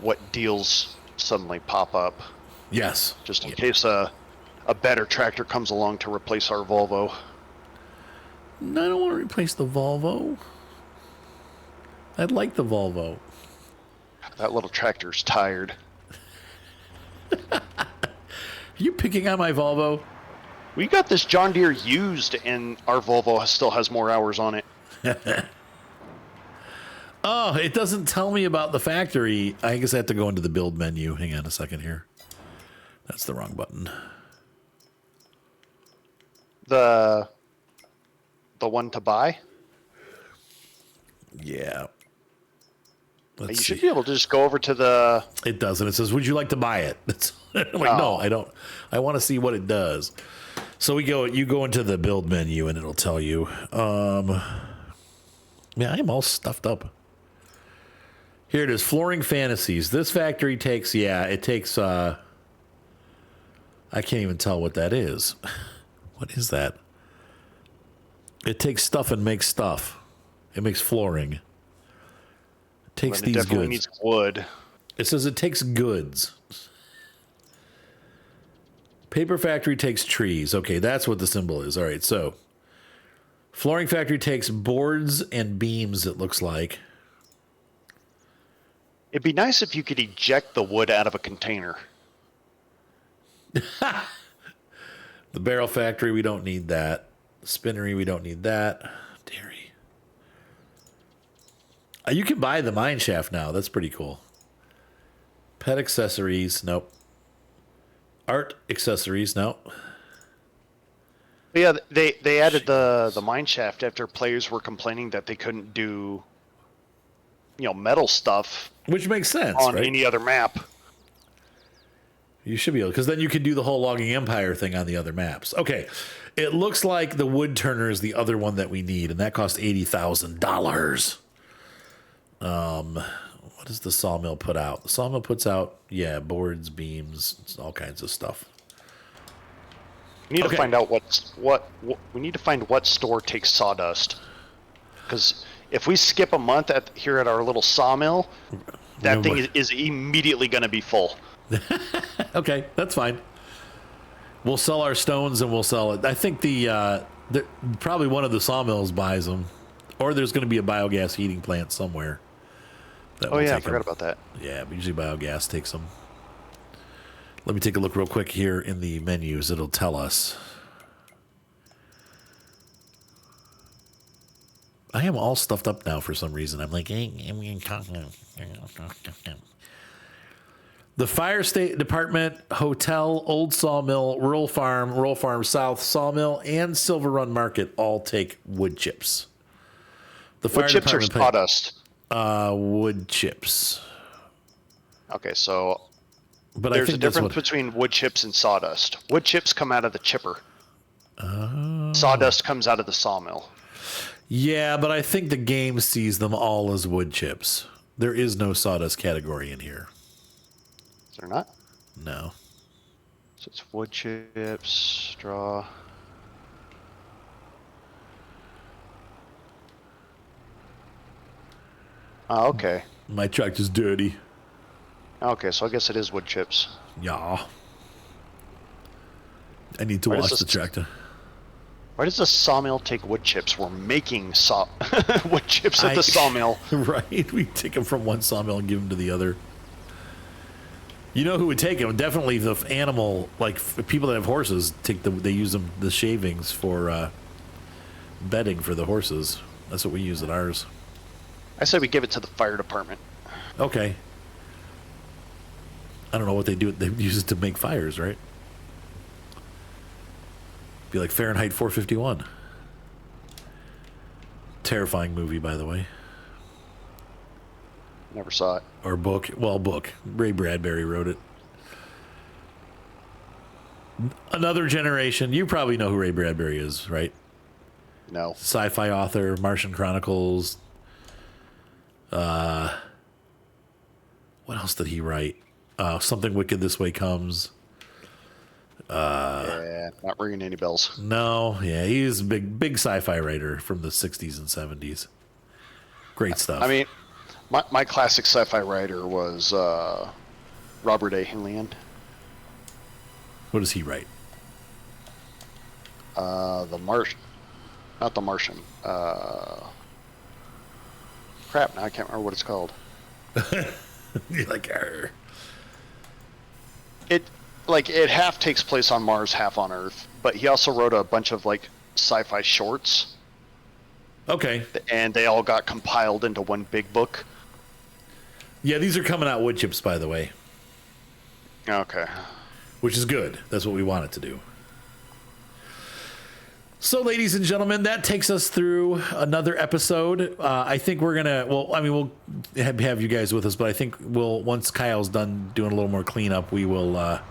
what deals suddenly pop up. Yes. Just in case a better tractor comes along to replace our Volvo. No, I don't want to replace the Volvo. I'd like the Volvo. That little tractor's tired. Are you picking on my Volvo? We got this John Deere used, and our Volvo still has more hours on it. Oh, it doesn't tell me about the factory. I guess I have to go into the build menu. Hang on a second here. That's the wrong button. The one to buy? Yeah. You should be able to just go over to the... It doesn't. It says, would you like to buy it? I'm like, no, I don't. I want to see what it does. So you go into the build menu and it'll tell you. I am all stuffed up. Here it is, Flooring Fantasies. This factory takes, I can't even tell what that is. What is that? It takes stuff and makes stuff. It makes flooring. It takes these goods. It definitely needs wood. It says it takes goods. Paper factory takes trees. Okay, that's what the symbol is. All right, so flooring factory takes boards and beams, it looks like. It'd be nice if you could eject the wood out of a container. The barrel factory, we don't need that. Spinnery, we don't need that. Dairy. You can buy the mine shaft now. That's pretty cool. Pet accessories, nope. Art accessories, nope. Yeah, they added the mine shaft after players were complaining that they couldn't do, metal stuff. Which makes sense, on right? any other map. You should be able, because then you could do the whole Logging Empire thing on the other maps. Okay, it looks like the wood turner is the other one that we need, and that cost $80,000. What does the sawmill put out? The sawmill puts out, boards, beams, all kinds of stuff. We need to find out what we need to find what store takes sawdust. Because if we skip a month here at our little sawmill, that thing is immediately going to be full. Okay, that's fine. We'll sell our stones and we'll sell it. I think probably one of the sawmills buys them, or there's going to be a biogas heating plant somewhere. I forgot about that. Yeah, but usually biogas takes them. Let me take a look real quick here in the menus. It'll tell us. I am all stuffed up now for some reason. I'm like, the Fire State Department, Hotel, Old Sawmill, Rural Farm South Sawmill, and Silverrun Market all take wood chips. The wood chips or sawdust? Wood chips. Okay, so but there's a difference between wood chips and sawdust. Wood chips come out of the chipper. Sawdust comes out of the sawmill. Yeah, but I think the game sees them all as wood chips. There is no sawdust category in here. Is there not? No. So it's wood chips, straw. Oh, okay. My tractor's dirty. Okay, so I guess it is wood chips. Yeah. I need to wash the tractor. Why does the sawmill take wood chips? We're making wood chips at the sawmill. Right? We take them from one sawmill and give them to the other. You know who would take them? Definitely the animal, like people that have horses, they use them, the shavings for bedding for the horses. That's what we use at ours. I say we give it to the fire department. Okay. I don't know what they do. They use it to make fires, right? Be like Fahrenheit 451. Terrifying movie, by the way. Never saw it. Or book. Well, book. Ray Bradbury wrote it. Another generation. You probably know who Ray Bradbury is, right? No. Sci-fi author, Martian Chronicles. What else did he write? Something Wicked This Way Comes. Yeah, not ringing any bells. No, yeah, he's a big sci-fi writer from the 60s and 70s. Great stuff. I mean, my classic sci-fi writer was Robert A. Heinlein. What does he write? Not The Martian. Crap, now I can't remember what it's called. You're like, Arr. It half takes place on Mars, half on Earth. But he also wrote a bunch of sci-fi shorts. Okay. And they all got compiled into one big book. Yeah, these are coming out wood chips, by the way. Okay. Which is good. That's what we want it to do. So, ladies and gentlemen, that takes us through another episode. I think we're gonna. Well, I mean, we'll have you guys with us, but I think once Kyle's done doing a little more cleanup, we will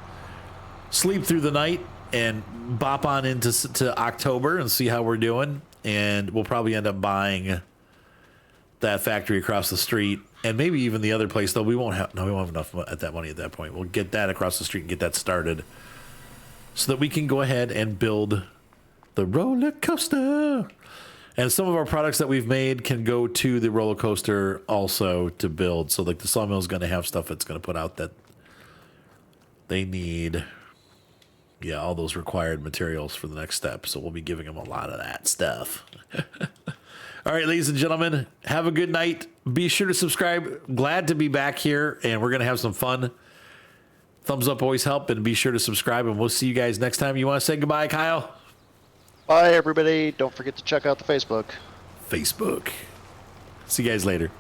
sleep through the night and bop on into October and see how we're doing. And we'll probably end up buying that factory across the street, and maybe even the other place. Though we won't have enough at that money at that point. We'll get that across the street and get that started, so that we can go ahead and build the roller coaster. And some of our products that we've made can go to the roller coaster also to build. So like the sawmill is going to have stuff it's going to put out that they need. Yeah, all those required materials for the next step. So we'll be giving them a lot of that stuff. All right, ladies and gentlemen, have a good night. Be sure to subscribe. Glad to be back here, and we're going to have some fun. Thumbs up always help, and be sure to subscribe, and we'll see you guys next time. You want to say goodbye, Kyle? Bye, everybody. Don't forget to check out the Facebook. See you guys later.